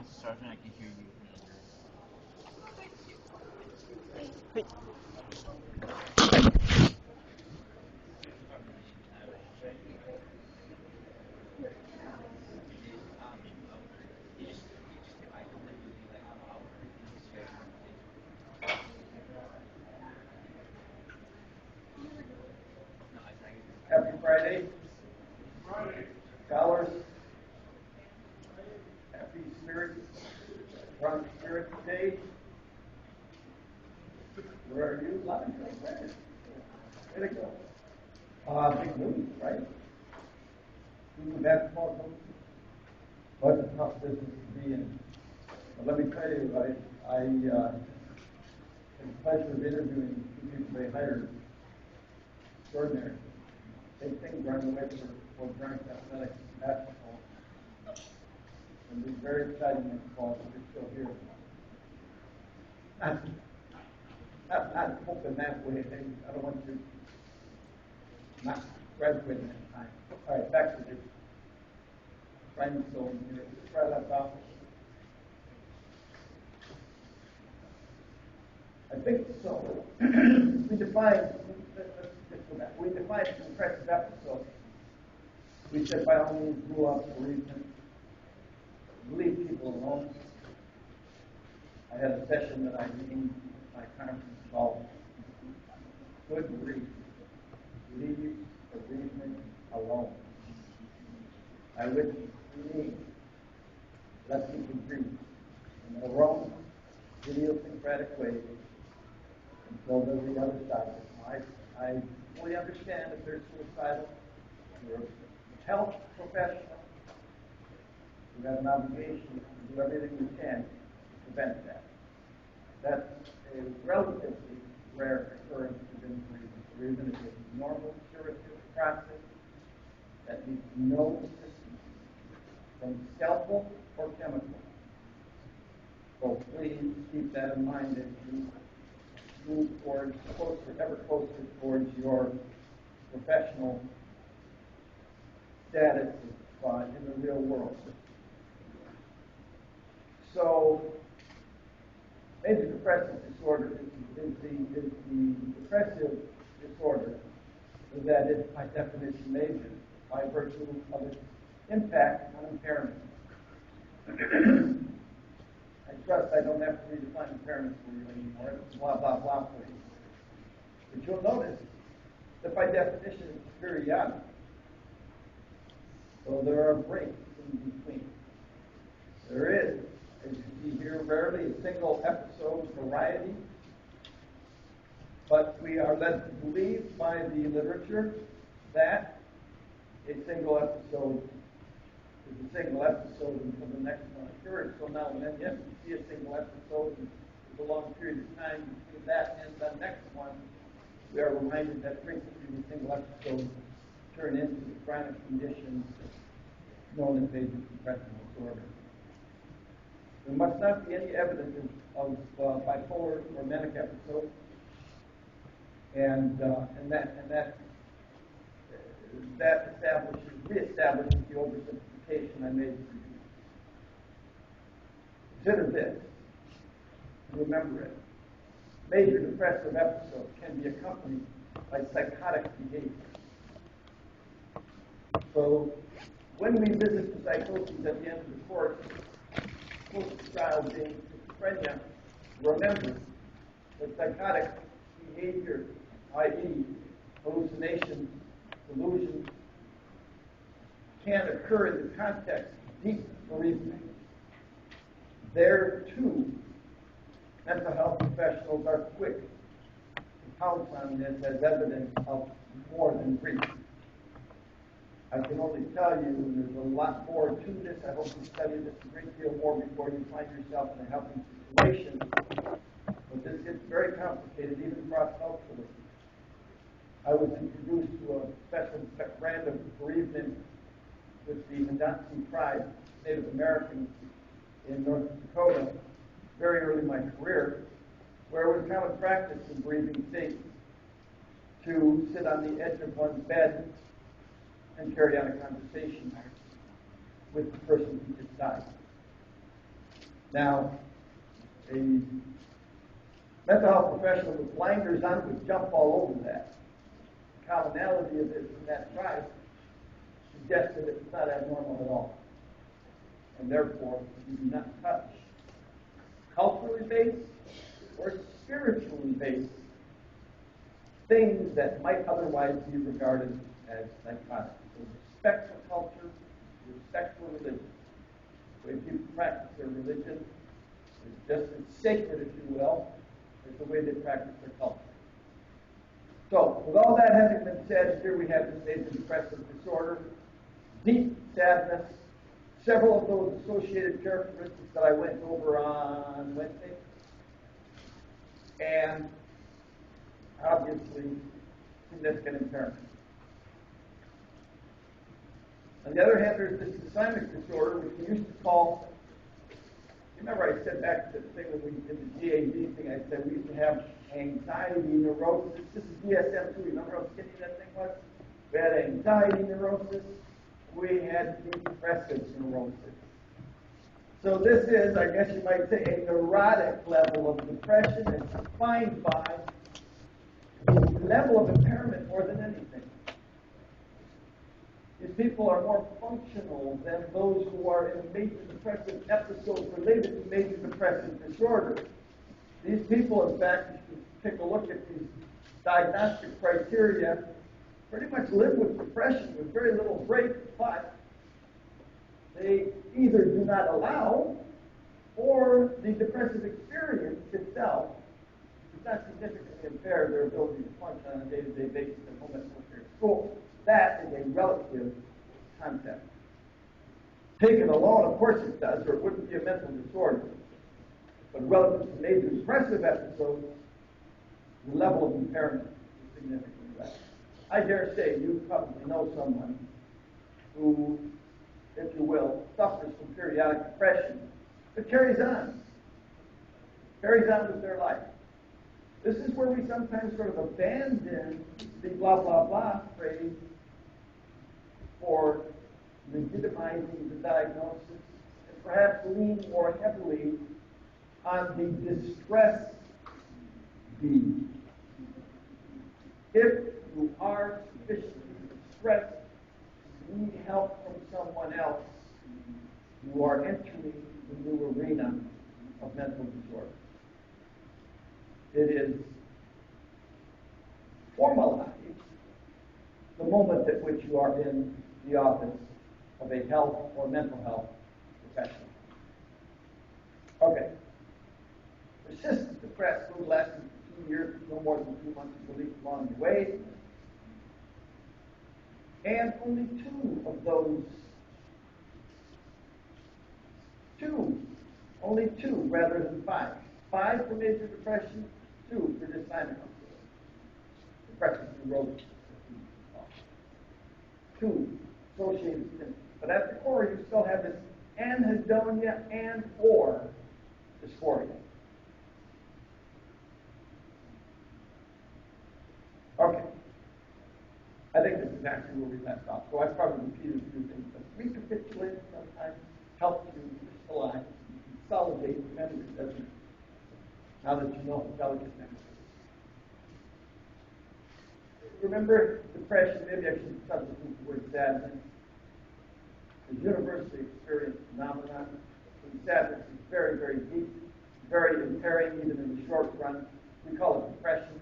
Sergeant, I can hear you. Happy Friday. Scholars. Happy Spirit. Drunk Spirit Day. Where are you? Loving it. Way to go. Big news, right? Who's the basketball coach? What a tough business to be in. But let me tell you, I had the pleasure of interviewing two people they hired. Extraordinary. Big things are on the way for Giants athletics basketball. And it's very exciting in fall, but it's still here. Not hoping that way. I don't want to not graduate in time. All right, back to the rhyming zone here. Let's try that off. I think so. We defined compressive episode. We said by all means rule out bereavement. Leave people alone. I had a session that I named my conference called Good Grief. Leave bereavement alone. I would mean let people grieve in their own idiosyncratic ways until they're the other side. I fully understand if they're suicidal. You're a health professional. You have an obligation to do everything you can to prevent that. That's a relatively rare occurrence within bereavement. Bereavement is a normal curative process that needs no assistance from scalpel or chemical. So please keep that in mind as you move ever closer towards your professional status in the real world. So, major depressive disorder is the depressive disorder that is, by definition, major by virtue of its impact on impairment. I trust I don't have to redefine impairment for you anymore. It's blah, blah, blah for you. But you'll notice that by definition it's periodic. So there are breaks in between. There is, as you see here, rarely a single episode variety, but we are led to believe by the literature that a single episode is a single episode until the next one occurs. So now when you see a single episode and there's a long period of time between that and the next one, we are reminded that frequently the single episodes turn into the chronic conditions known as major depressive disorder. There must not be any evidence of bipolar or manic episodes, and that reestablishes the oversimplification I made for you. Consider this, remember it. Major depressive episodes can be accompanied by psychotic behavior. So when we visit the psychosis at the end of the course, post-trial being schizophrenia, remember that psychotic behavior, i.e. hallucinations, delusions, can occur in the context of deep bereavement. There, too, mental health professionals are quick to pounce on this as evidence of more than grief. I can only tell you there's a lot more to this. I hope you study this a great deal more before you find yourself in a helping situation. But this gets very complicated, even cross-culturally. I was introduced to a special brand of bereavement with the Mandancy tribe, Native Americans in North Dakota, very early in my career, where it was common practice in bereaving states to sit on the edge of one's bed and carry on a conversation with the person who just died. Now, a mental health professional with blinders on would jump all over that. The commonality of this in that tribe suggests that it's not abnormal at all. And therefore, you do not touch culturally based or spiritually based things that might otherwise be regarded as psychotic. So respect for culture, respect for religion. The way people practice their religion is just as sacred, if you will, as the way they practice their culture. So, with all that having been said, here we have this major depressive disorder, deep sadness, several of those associated characteristics that I went over on Wednesday, and obviously significant impairment. On the other hand, there's this dysthymic disorder, which we used to call, remember I said back to the thing when we did the GAD thing, I said we used to have anxiety neurosis. This is DSM-2. Remember how skinny that thing was? We had anxiety neurosis. We had depressive neurosis. So this is, I guess you might say, a neurotic level of depression. It's defined by the level of impairment more than anything. These people are more functional than those who are in major depressive episodes related to major depressive disorder. These people, in fact, if you take a look at these diagnostic criteria, pretty much live with depression with very little break, but they either do not allow or the depressive experience itself does not significantly impair their ability to function on a day-to-day basis at home, at work, or at school. That is a relative concept. Taken alone, of course it does, or it wouldn't be a mental disorder. But relative to major depressive episodes, the level of impairment is significantly less. I dare say you probably know someone who, if you will, suffers from periodic depression, but carries on with their life. This is where we sometimes sort of abandon the blah, blah, blah phrase for legitimizing the diagnosis and perhaps lean more heavily on the distress B. If you are sufficiently distressed, need help from someone else, you are entering the new arena of mental disorder. It is formalized the moment at which you are in the office of a health or mental health professional. Okay. Persistent depressed, mood lasting for 2 years, no more than 2 months of relief along the way. And only only two rather than 5. 5 for major depression, 2 for dysthymic depressive neurosis. 2 associated symptoms. But at the core, you still have this anhedonia and or dysphoria. Okay. I think this is actually where we left off. So I probably repeated a few things, but recapitulating sometimes helps you crystallize and consolidate the memory, doesn't it? Now that you know how delicate memory is. Remember depression, maybe I should substitute the word sadness. The universally experienced phenomenon. And sadness is very, very deep, very impairing even in the short run. We call it depression.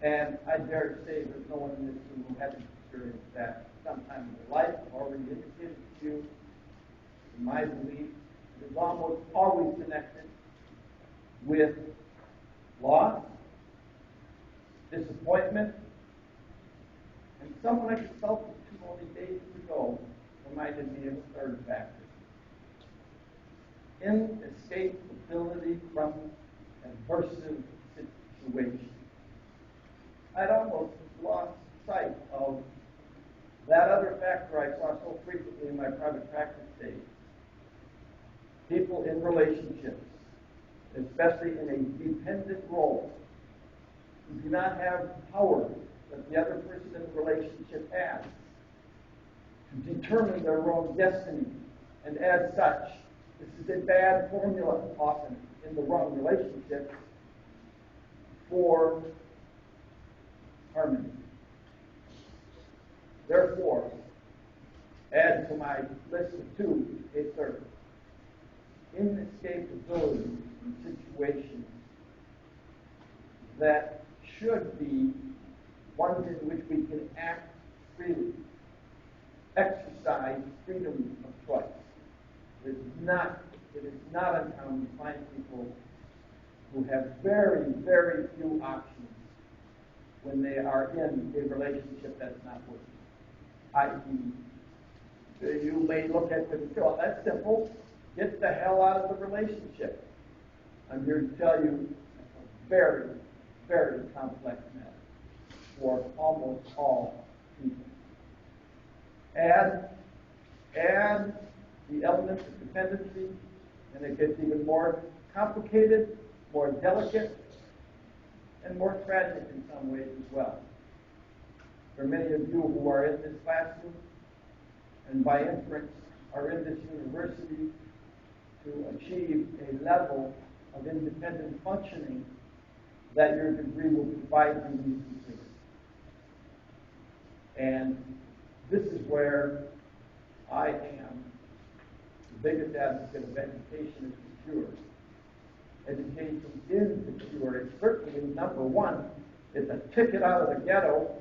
And I dare to say there's no one in this room who hasn't experienced that sometime in their life. I've already indicated to you, in my belief, it is almost always connected with loss, disappointment, and someone I consulted to only days ago reminded me of a third factor. Inescapability from adversive situations. I'd almost lost sight of that other factor I saw so frequently in my private practice days. People in relationships, especially in a dependent role, who do not have power that the other person in the relationship has to determine their own destiny, and as such, This is a bad formula often in the wrong relationships for harmony. Therefore, add to my list of two, a third. Inescapability in situations that should be ones in which we can act freely, exercise freedom of choice. It is not uncommon to find people who have very, very few options when they are in a relationship that's not working. I.e., you may look at it and say, well, that's simple. Get the hell out of the relationship. I'm here to tell you a very, very complex matter for almost all people. Add the element of dependency, and it gets even more complicated, more delicate, and more tragic in some ways as well. For many of you who are in this classroom, and by inference are in this university to achieve a level of independent functioning that your degree will provide you with completely. And this is where I am the biggest advocate of education as the cure. Education is the cure. It's certainly, number one, it's a ticket out of the ghetto.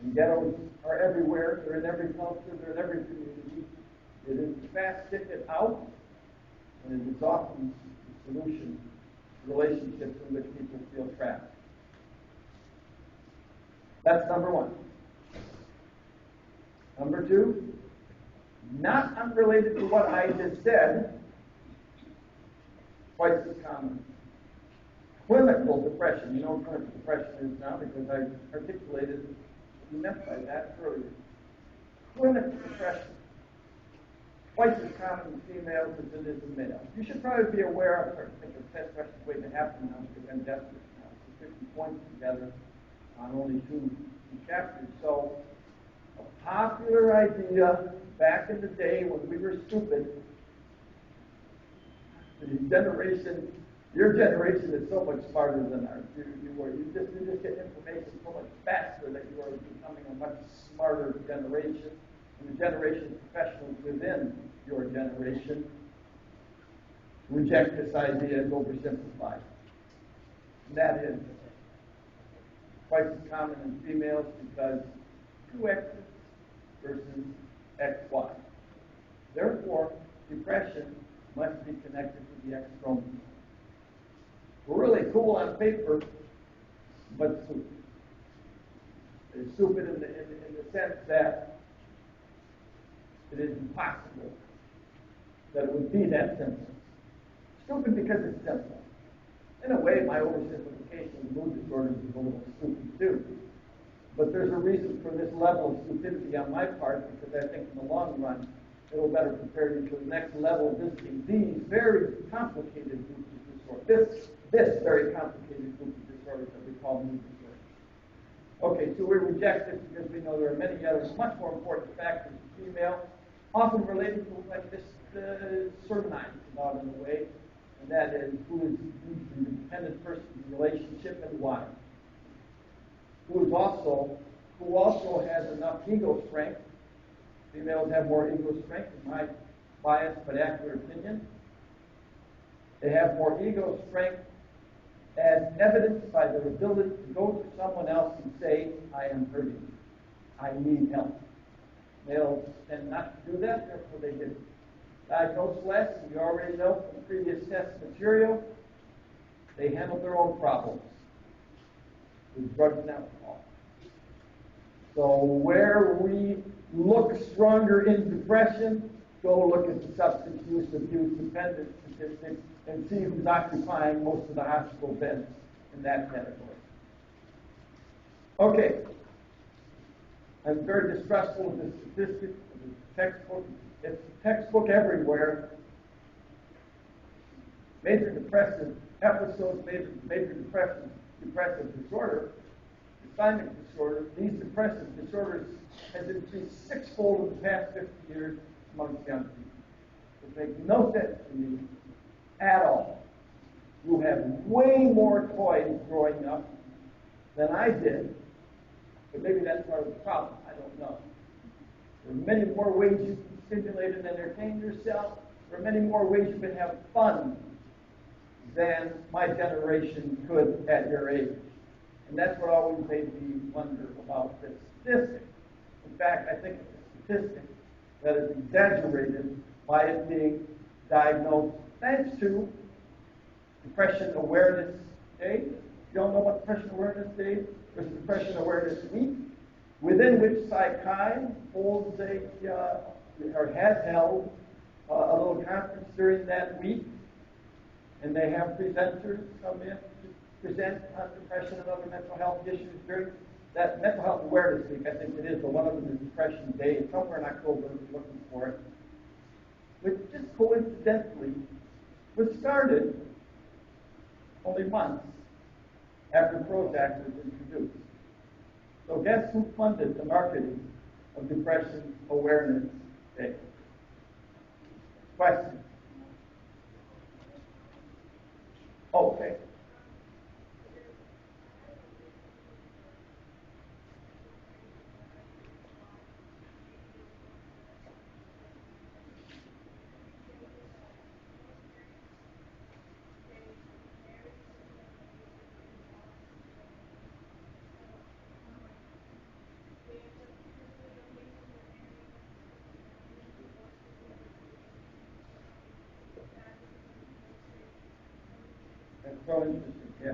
And ghettos are everywhere. They're in every culture. They're in every community. It is the fast ticket out, and it is often the solution to relationships in which people feel trapped. That's number one. Number two, not unrelated to what I just said, twice as common. Clinical depression. You know what clinical depression is now because I articulated what you meant by that earlier. Clinical depression. Twice as common in females as it is in males. You should probably be aware, I'm starting to think of 10 questions waiting to happen now because I'm desperate now. So 50 points together on only two chapters. So a popular idea back in the day when we were stupid, your generation is so much smarter than ours. You just get information so much faster that you are becoming a much smarter generation. And the generation of professionals within your generation reject this idea and oversimplify. And that is twice as common in females because 2X versus XY. Therefore, depression must be connected to the X chromosome. We're really cool on paper, but stupid. It's stupid in the sense that it is impossible that it would be that simple. Stupid because it's simple. In a way, my oversimplification of mood disorders is a little stupid too. But there's a reason for this level of stupidity on my part because I think in the long run, it'll better prepare you for the next level of visiting these very complicated groups of disorders. This very complicated group of disorders that we call mood disorders. Okay, so we reject this because we know there are many other much more important factors in female, often related to like this surmise about in a way, and that is who is the independent person in the relationship and why. Who also has enough ego strength. Females have more ego strength, in my biased but accurate opinion. They have more ego strength as evidenced by their ability to go to someone else and say, I am hurting. I need help. Males tend not to do that, therefore they didn't. Diagnose less, and you already know from previous test material, they handle their own problems with drugs and alcohol. So where we look stronger in depression, go look at the substance use abuse dependence statistics and see who's occupying most of the hospital beds in that category. Okay. I'm very distrustful of the statistics, of the textbook. It's a textbook everywhere. Major depressive episodes, major depressive disorder, assignment disorder, these depressive disorders has increased sixfold in the past 50 years amongst young people. It makes no sense to me at all. You had way more toys growing up than I did, but maybe that's part of the problem. I don't know. There are many more ways you can stimulate and entertain yourself. There are many more ways you can have fun than my generation could at your age. And that's what always made me wonder about this statistic. In fact, I think it's a statistic that is exaggerated by it being diagnosed thanks to Depression Awareness Day. You all know about Depression Awareness Day? There's a Depression Awareness Week, within which PsyChi holds or has held a little conference during that week, and they have presenters come in to present on depression and other mental health issues during that Mental Health Awareness Week. I think it is, but one of them is Depression Day, somewhere in October. We're looking for it, which just coincidentally was started only months after Prozac was introduced. So guess who funded the marketing of Depression Awareness Day? Question. Okay. That's so interesting, yeah.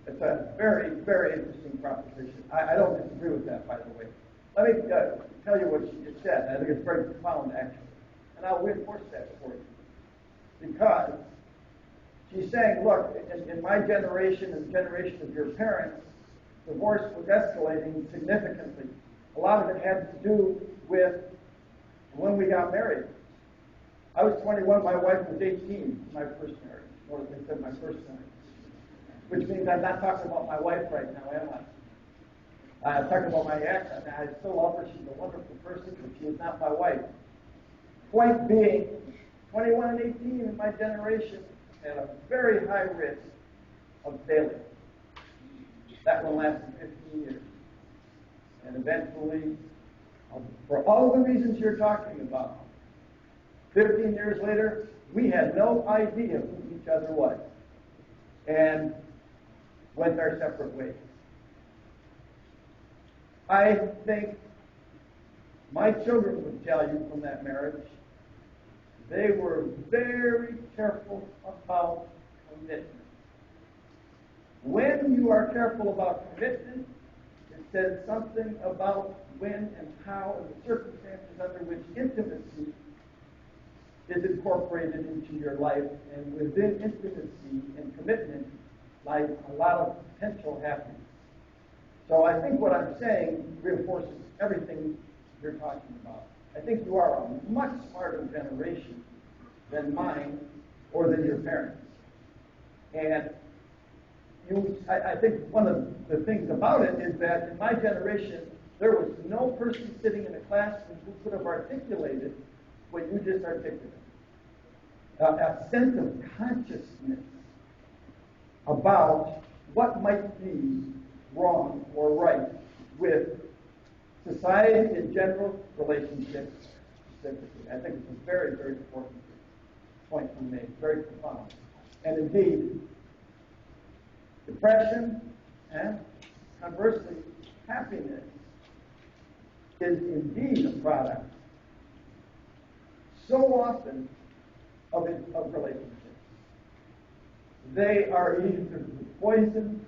It's a very, very interesting proposition. I don't disagree with that, by the way. Let me tell you what she just said. I think it's very profound, actually. And I'll reinforce that for you. Because she's saying, look, in my generation and the generation of your parents, divorce was escalating significantly. A lot of it had to do with when we got married. I was 21, my wife was 18, my first marriage, or they said my first marriage. Which means I'm not talking about my wife right now, am I? I'm talking about my ex. I still love her. She's a wonderful person, but she is not my wife. Point being, 21 and 18 in my generation had a very high risk of failure. That one lasted 15 years. And eventually, for all the reasons you're talking about, 15 years later, we had no idea who each other was. And went our separate ways. I think my children would tell you from that marriage, they were very careful about commitment. When you are careful about commitment, it says something about when and how and the circumstances under which intimacy is incorporated into your life, and within intimacy and commitment lies a lot of potential happiness. So I think what I'm saying reinforces everything you're talking about. I think you are a much smarter generation than mine or than your parents. And I think one of the things about it is that in my generation, there was no person sitting in a classroom who could have articulated what you just articulated. A sense of consciousness about what might be wrong or right with society in general, relationships specifically. I think it's a very, very important point you made, very profound. And indeed, depression and conversely, happiness is indeed a product so often of relationships. They are either the poison,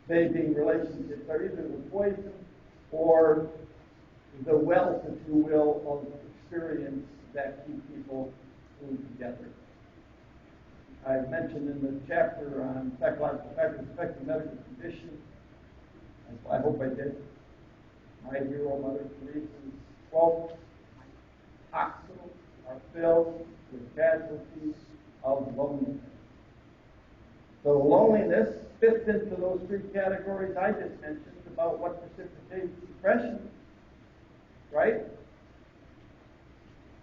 they being relationships are either the poison or the wealth, if you will, of experience that keep people glued together. I mentioned in the chapter on psychological factors affecting medical conditions, I hope I did, my hero, Mother Teresa's quote, hospitals are filled with casualties of loneliness. So loneliness fits into those three categories I just mentioned about what precipitates depression, right?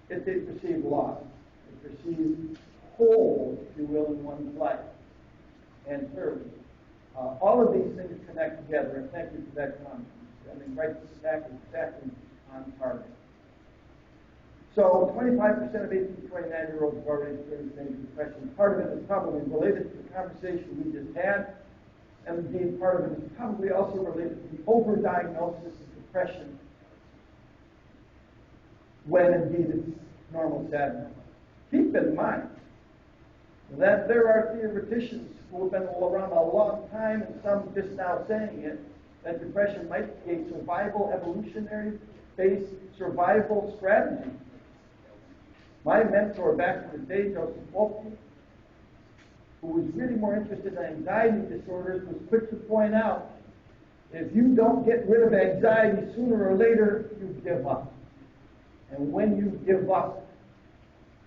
It's a perceived loss, a perceived hole, if you will, in one's life. And thirdly, all of these things connect together, and thank you for that comment. I mean, right exactly on target. So 25% of 18 to 29-year-olds have already experienced major depression. Part of it is probably related to the conversation we just had, and indeed part of it is probably also related to the overdiagnosis of depression, when indeed it's normal sadness. Keep in mind that there are theoreticians who have been around a long time, and some just now saying it, that depression might be a survival, evolutionary-based survival strategy. My mentor back in the day, Joseph Wolke, who was really more interested in anxiety disorders, was quick to point out, if you don't get rid of anxiety sooner or later, you give up. And when you give up,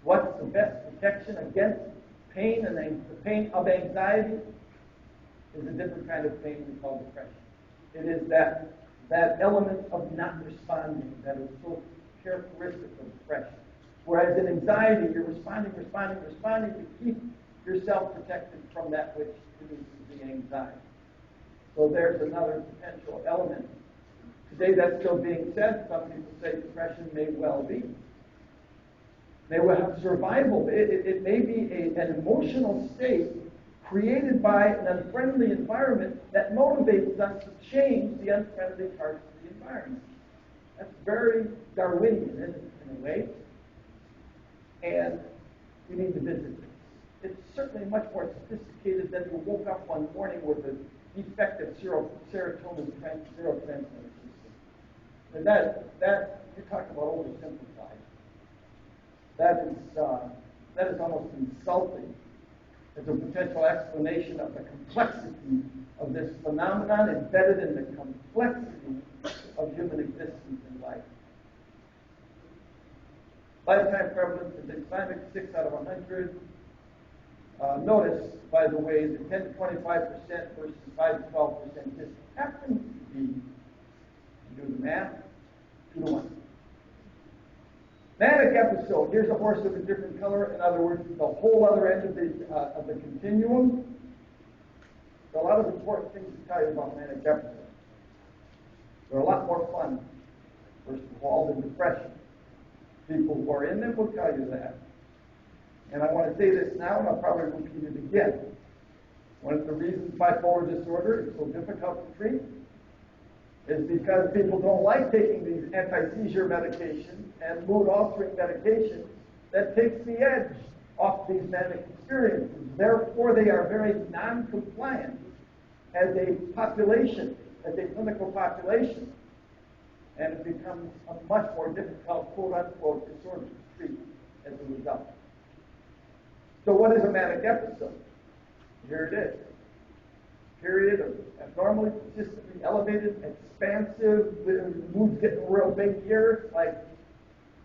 what's the best protection against pain? And the pain of anxiety is a different kind of pain we call depression. It is that element of not responding that is so characteristic of depression. Whereas in anxiety, you're responding to keep yourself protected from that which produces the anxiety. So there's another potential element. Today that's still being said. Some people say depression may well be. May well have survival. It may be an emotional state created by an unfriendly environment that motivates us to change the unfriendly parts of the environment. That's very Darwinian, isn't it, in a way? And we need to visit it. It's certainly much more sophisticated than you woke up one morning with a defective serotonin neurotransmitter system. And that you're talking about oversimplified. That is almost insulting as a potential explanation of the complexity of this phenomenon embedded in the complexity of human existence in life. Lifetime prevalence is Islamic 6 out of 100. Notice, by the way, the 10 to 25% versus 5 to 12% just happens to be, to do the math, 2 to 1. Manic episode. Here's a horse of a different color. In other words, the whole other end of the continuum. There are a lot of important things to tell you about manic episodes. They're a lot more fun, first of all, than depression. People who are in them will tell you that. And I want to say this now, and I'll probably repeat it again. One of the reasons bipolar disorder is so difficult to treat is because people don't like taking these anti-seizure medications and mood-altering medications that takes the edge off these manic experiences. Therefore, they are very non-compliant as a population, as a clinical population. And it becomes a much more difficult, quote-unquote, disorder to treat as a result. So what is a manic episode? Here it is. Period of abnormally, consistently elevated, expansive, mood's getting real big here. Like,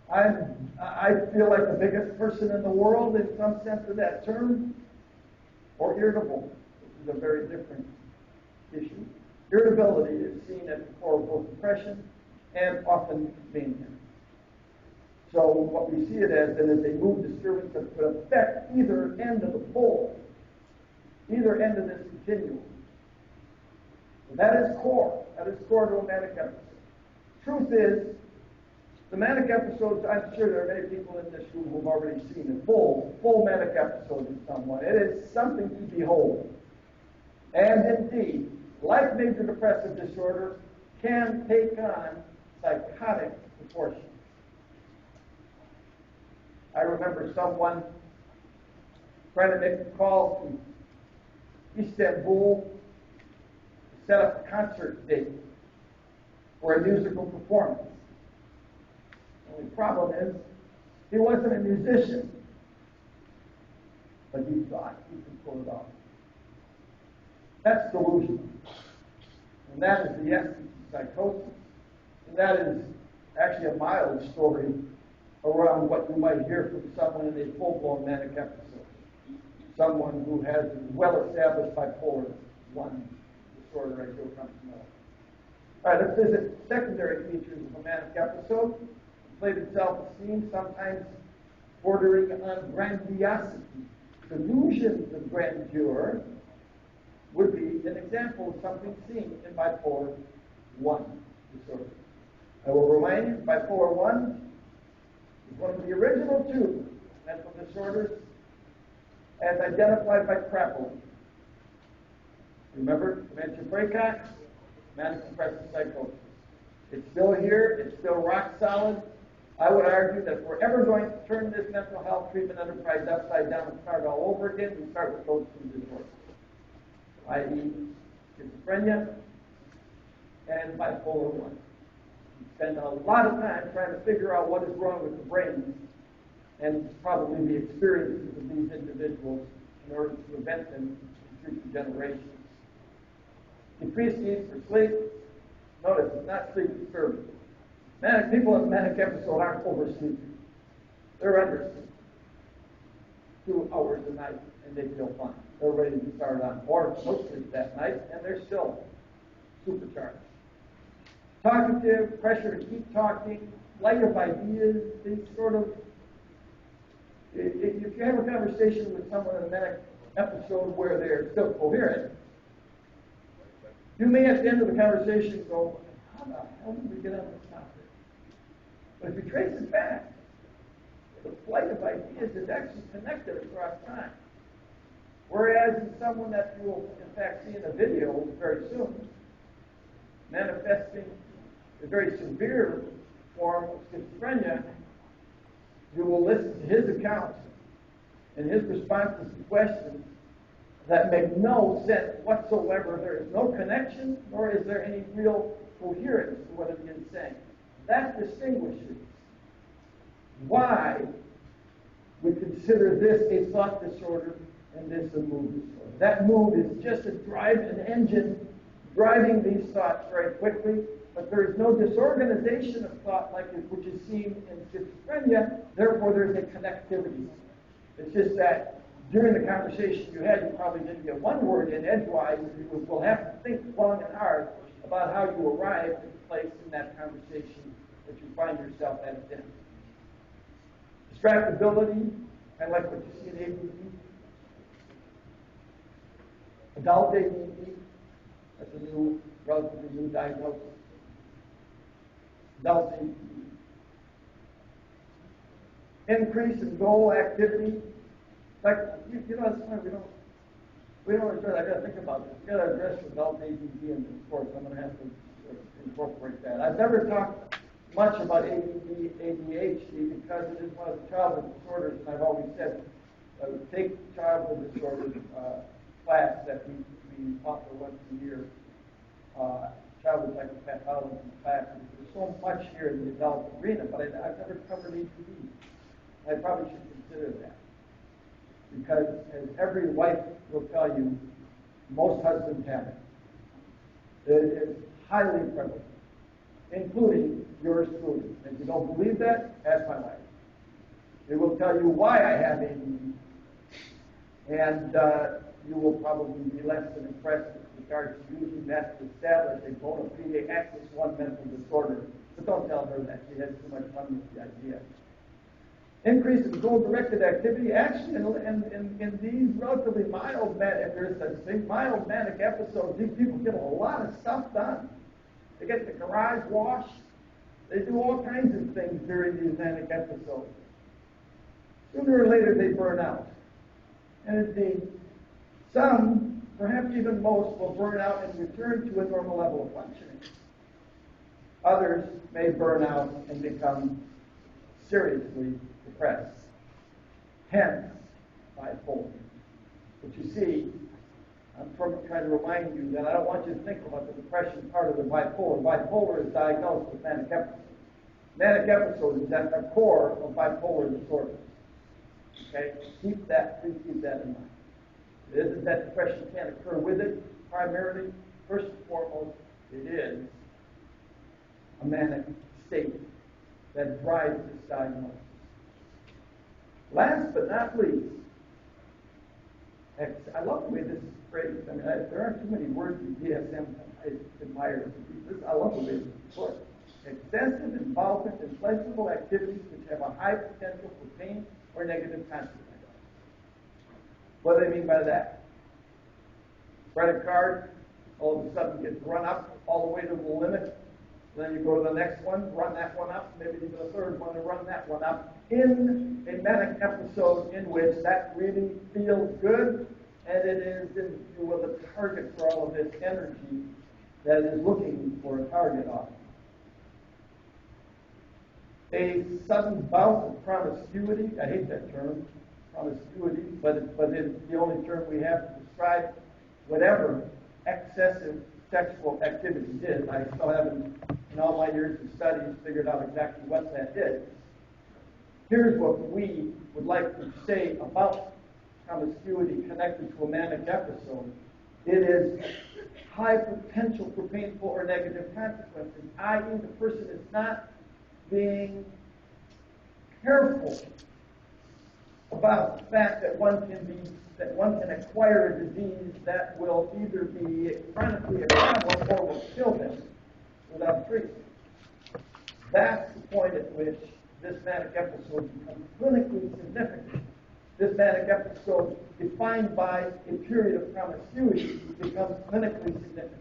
I feel like the biggest person in the world in some sense of that term. Or irritable, which is a very different issue. Irritability is seen at the core of both depression and often mania. So what we see it as then is a mood disturbance that could affect either end of the pole, either end of this continuum. And that is core. That is core to a manic episode. Truth is, the manic episodes, I'm sure there are many people in this room who have already seen a full manic episode in someone. It is something to behold. And indeed, like major depressive disorder, can take on psychotic proportions. I remember someone trying to make a call to Istanbul to set up a concert date for a musical performance. The only problem is he wasn't a musician, but he thought he could pull it off. That's delusional. And that is the essence of psychosis. And that is actually a mild story around what you might hear from someone in a full-blown manic episode. someone who has well-established bipolar 1 disorder, as you'll come to know. All right, let's visit secondary features of a manic episode. Inflated self-esteem, sometimes bordering on grandiosity. Delusions of grandeur would be an example of something seen in bipolar 1 disorder. I will remind you, bipolar 1 is one of the original 2 mental disorders as identified by Kraepelin. Remember, dementia praecox, manic depressive psychosis. It's still here, it's still rock solid. I would argue that if we're ever going to turn this mental health treatment enterprise upside down and start all over again, we start with those 2 disorders, i.e. schizophrenia and bipolar 1. We spend a lot of time trying to figure out what is wrong with the brain and probably the experiences of these individuals in order to prevent them in future generations. Decreased need for sleep. Notice, it's not sleep disturbance. Manic people in a manic episode aren't oversleeping. They're undersleeping. 2 hours a night, and they feel fine. They're ready to start on. Or no sleep that night, and they're still supercharged. Talkative, pressure to keep talking, light of ideas, these sort of... If you have a conversation with someone in a manic episode where they're still coherent, you may at the end of the conversation go, how the hell did we get on this topic? But if you trace it back, the flight of ideas is actually connected across time. Whereas in someone that you will in fact see in a video very soon, manifesting a very severe form of schizophrenia, you will listen to his accounts and his responses to questions that make no sense whatsoever. There is no connection, nor is there any real coherence to what is being said. That distinguishes why we consider this a thought disorder and this a mood disorder. That mood is just an engine driving these thoughts very quickly, but there is no disorganization of thought like it, which is seen in schizophrenia. Therefore, there is a connectivity. It's just that during the conversation you had, you probably didn't get one word in edgewise, and you will have to think long and hard about how you arrived at the place in that conversation that you find yourself at dinner. Distractibility, I like what you see in ADD. Adult ADD, that's a new, relatively new diagnosis. Adult ADD. Increase in goal activity. Like, you know, it's funny, we don't address, I got to think about this. We got to address adult ADD in this course. I'm going to have to incorporate that. I've never talked much about ADD, ADHD, because it is one of the childhood disorders, and I've always said, take childhood disorders class that we offer once a year, childhood psychopathology class. There's so much here in the adult arena, but I've never covered ADD. I probably should consider that. Because, as every wife will tell you, most husbands have it. It is highly prevalent, including yours truly. If you don't believe that, ask my wife. It will tell you why I have ADD. And you will probably be less than impressed with regards to using that to establish a bona fide axis 1 mental disorder. But don't tell her that. She has too much fun with the idea. Increase in goal-directed activity. Actually, in these relatively mild manic, if there's such thing, mild manic episodes, these people get a lot of stuff done. They get the garage washed. They do all kinds of things during these manic episodes. Sooner or later, they burn out. And indeed, some, perhaps even most, will burn out and return to a normal level of functioning. Others may burn out and become seriously depressed. Hence, bipolar. But you see, I'm trying to remind you that I don't want you to think about the depression part of the bipolar. Bipolar is diagnosed with manic episode. Manic episode is at the core of bipolar disorder. Okay? Please keep that in mind. It isn't that depression can't occur with it, primarily. First and foremost, it is a manic state that drives this diagnosis. Last but not least, I love the way this is phrased. I mean, there aren't too many words in DSM I admire. I love the way this is put. Excessive involvement in pleasurable activities which have a high potential for pain or negative consequences. What do they mean by that? Credit card, all of a sudden gets run up all the way to the limit. Then you go to the next one, run that one up, maybe even a third one, and run that one up in a manic episode in which that really feels good, and it is, if you will, the target for all of this energy that is looking for a target on. A sudden bout of promiscuity, I hate that term, promiscuity, but it's the only term we have to describe whatever excessive sexual activity is. I still haven't, in all my years of studies, figured out exactly what that is. Here's what we would like to say about promiscuity connected to a manic episode. It is high potential for painful or negative consequences, i.e. the person is not being careful about the fact that one can acquire a disease that will either be chronically a problem or will kill them without treatment. That's the point at which this manic episode becomes clinically significant. This manic episode, defined by a period of promiscuity, becomes clinically significant.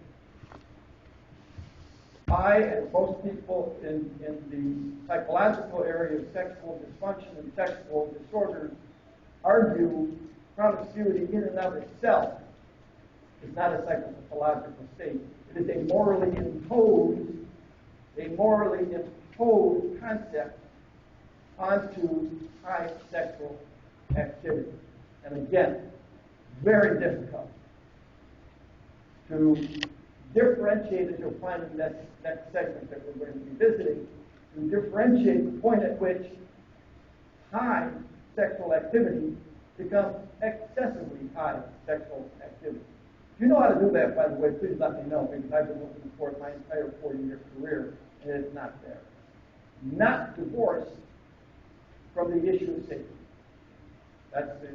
I, and most people in the psychological area of sexual dysfunction and sexual disorders, argue promiscuity in and of itself is not a psychopathological state. It is a morally imposed concept onto high sexual activity. And again, very difficult to differentiate, as you'll find in the next segment that we're going to be visiting, to differentiate the point at which high sexual activity becomes excessively high sexual activity. If you know how to do that, by the way, please let me know, because I've been looking for it my entire 40-year career, and it's not there. Not divorced from the issue of safety. That's the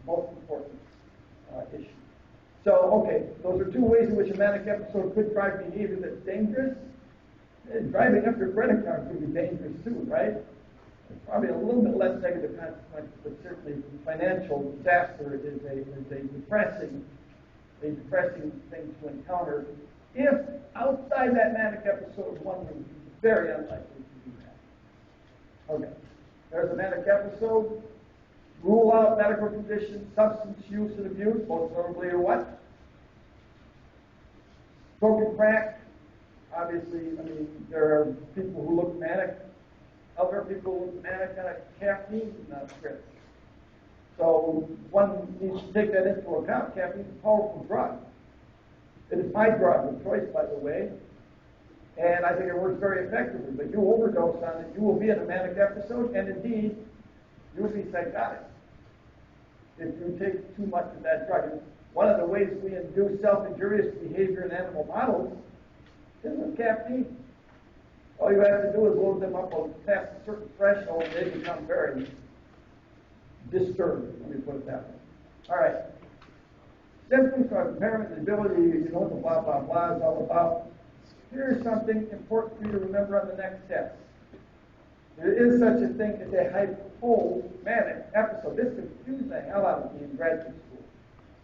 most important issue. So, okay, those are two ways in which a manic episode could drive behavior that's dangerous. And driving up your credit card could be dangerous too, right? It's probably a little bit less negative consequences, but certainly financial disaster is a depressing thing to encounter. If outside that manic episode, one would be very unlikely to do that. Okay, there's a manic episode. Rule out medical conditions, substance use and abuse, most notably are what? Smoking crack. Obviously, I mean, there are people who look manic. Other people who look manic on a caffeine trip. So one needs to take that into account. Caffeine is a powerful drug. It is my drug of choice, by the way, and I think it works very effectively. But you overdose on it, you will be in a manic episode, and indeed, you will be psychotic if you take too much of that drug. And one of the ways we induce self-injurious behavior in animal models is with caffeine. All you have to do is load them up past a certain threshold, and they become very disturbed. Let me put it that way. All right. Symptoms of impairment and ability, you know what the blah, blah, blah is all about. Here's something important for you to remember on the next step. There is such a thing as a hypomanic episode. This confused the hell out of me in graduate school.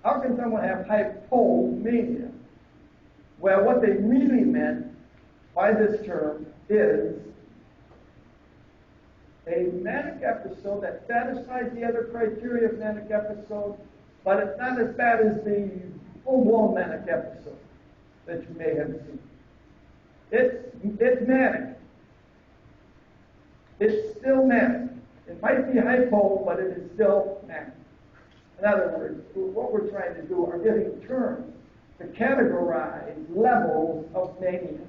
How can someone have hypomania? Well, what they really meant by this term is a manic episode that satisfies the other criteria of manic episode, but it's not as bad as the full-blown manic episode that you may have seen. It's manic. It's still manic. It might be hypo, but it is still manic. In other words, what we're trying to do are giving terms to categorize levels of mania.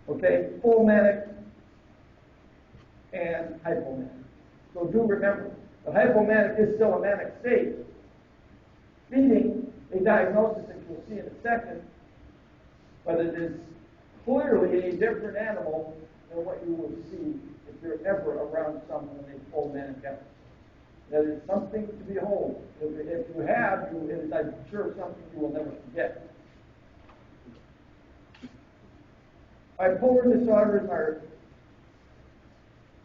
Okay, full manic and hypomanic. So do remember, the hypomanic is still a manic state, feeding a diagnosis that you'll see in a second, but it is clearly a different animal than what you will see if you're ever around someone in a full manic episode. That is something to behold. If you have, it is, I'm sure, something you will never forget. Bipolar disorders are,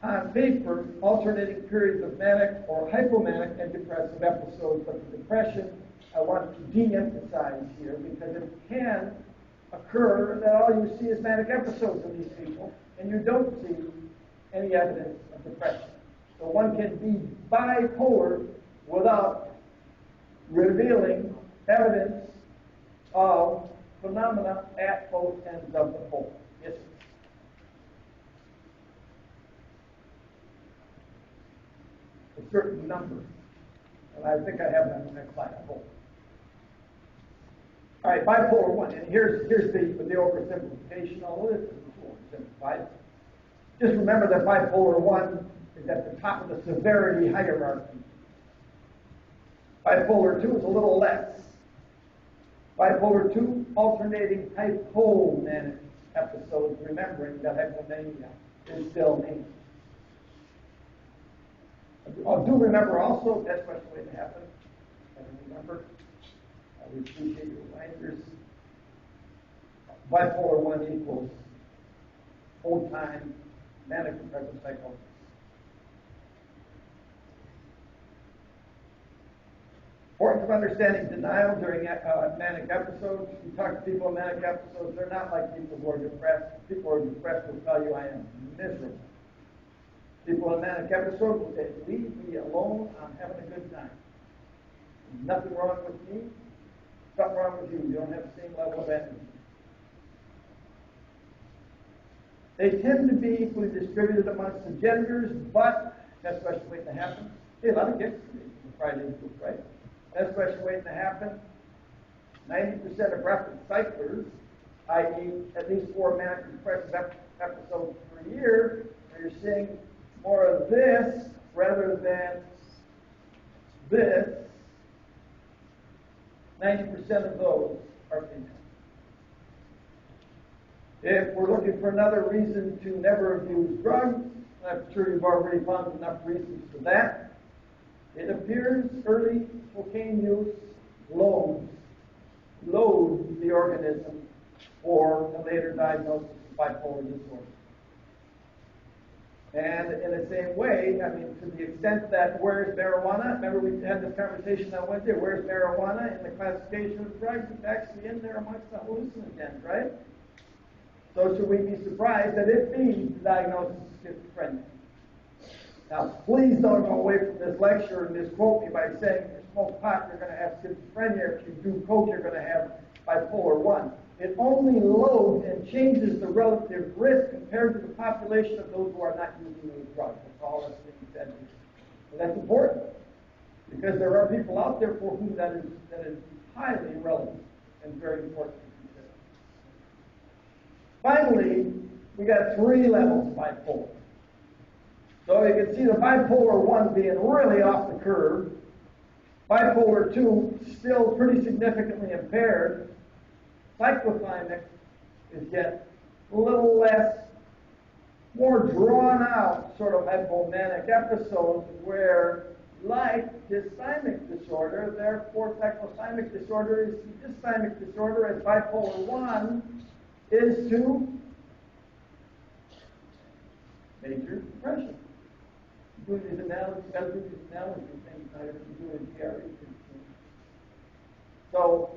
on paper, alternating periods of manic or hypomanic and depressive episodes. But the depression, I want to de-emphasize here because it can occur that all you see is manic episodes in these people, and you don't see any evidence of depression. So one can be bipolar without revealing evidence of phenomena at both ends of the pole. Yes, sir. A certain number. And I think I have that on the next slide. All right, bipolar 1. And here's the oversimplification. Although this is oversimplified. Just remember that bipolar 1 is at the top of the severity hierarchy. Bipolar 2 is a little less. Bipolar 2, alternating hypomanic episodes, remembering that hypomania is still named. Do remember also, that's what's going to happen. And remember, we appreciate your reminders. Bipolar 1 equals full-time manic depressive psychosis. Importance of understanding denial during manic episodes. You talk to people in manic episodes, they're not like people who are depressed. People who are depressed will tell you, I am miserable. People in manic episodes will say, leave me alone, I'm having a good time. There's nothing wrong with me, something wrong with you. You don't have the same level of energy. They tend to be equally distributed amongst the genders, but that's what's waiting to happen. Hey, a lot of kids from Friday group, right? That's what's waiting to happen. 90% of reference cyclers, i.e., at least 4 manic depressive episodes per year, where you're seeing more of this rather than this, 90% of those are female. If we're looking for another reason to never abuse drugs, I'm sure you've already found enough reasons for that. It appears early cocaine use loads the organism for a later diagnosis of bipolar disorder. And in the same way, I mean, to the extent that where's marijuana? Remember we had this conversation on Wednesday. Where's marijuana in the classification of drugs? It's actually in there amongst the hallucinogens, right? So should we be surprised that it feeds the diagnosis of schizophrenia? Now, please don't go away from this lecture and misquote me by saying if you smoke pot, you're going to have schizophrenia. If you do coke, you're going to have bipolar 1. It only loads and changes the relative risk compared to the population of those who are not using those drugs. That's all that's being said here. So that's important because there are people out there for whom that is highly relevant and very important to consider. Finally, we got 3 levels of bipolar. So you can see the bipolar 1 being really off the curve. Bipolar 2 still pretty significantly impaired. Cyclothymic is yet a little less, more drawn out sort of hypomanic episodes where, like dysthymic disorder, therefore cyclothymic disorder is to dysthymic disorder as bipolar 1 is to major depression. Do these analogies, things I have to do in Gary. So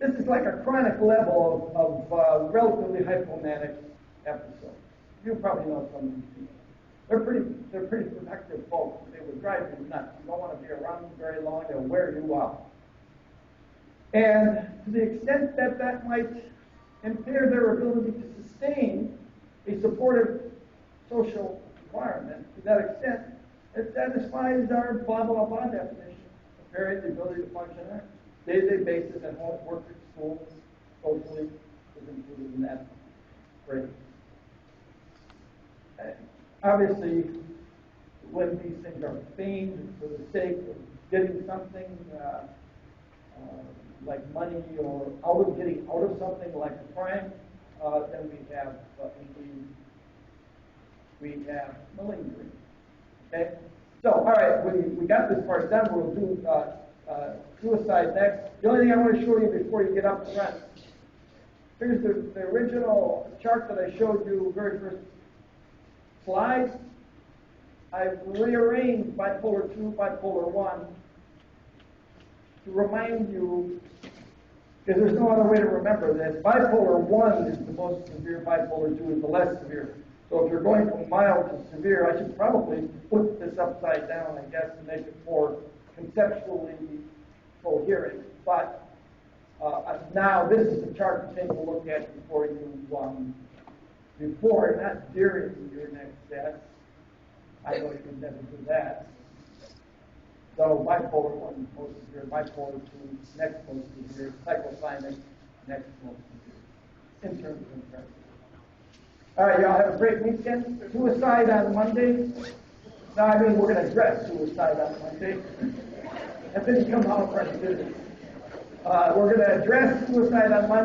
this is like a chronic level of relatively hypomanic episodes. You probably know some of these people. They're pretty productive folks. They would drive you nuts. You don't want to be around them very long. They'll wear you out. And to the extent that that might impair their ability to sustain a supportive social environment, to that extent, it satisfies our blah, blah, blah definition. Impairing the ability to function on a day-to-day basis at home, work, at school, socially, is included in that phrase. Obviously, when these things are feigned for the sake of getting something like money or getting out of something like a crime, then we have malingering. Okay? So, all right, we got this part done. We'll do suicide next. The only thing I want to show you before you get up front, here's the original chart that I showed you very first slide. I've rearranged bipolar 2, bipolar 1 to remind you, because there's no other way to remember this. Bipolar 1 is the most severe, bipolar 2 is the less severe. So if you're going from mild to severe, I should probably put this upside down, I guess, to make it more conceptually coherent. But now this is the chart to take a look at before not during your next test. I know you can never do that. So bipolar 1 most severe, bipolar 2 next most severe, cyclothymic next most severe, in terms of impression. All right, y'all have a great weekend. Suicide on Monday. No, I mean, we're going to address suicide on Monday. And then you come home for business. We're going to address suicide on Monday.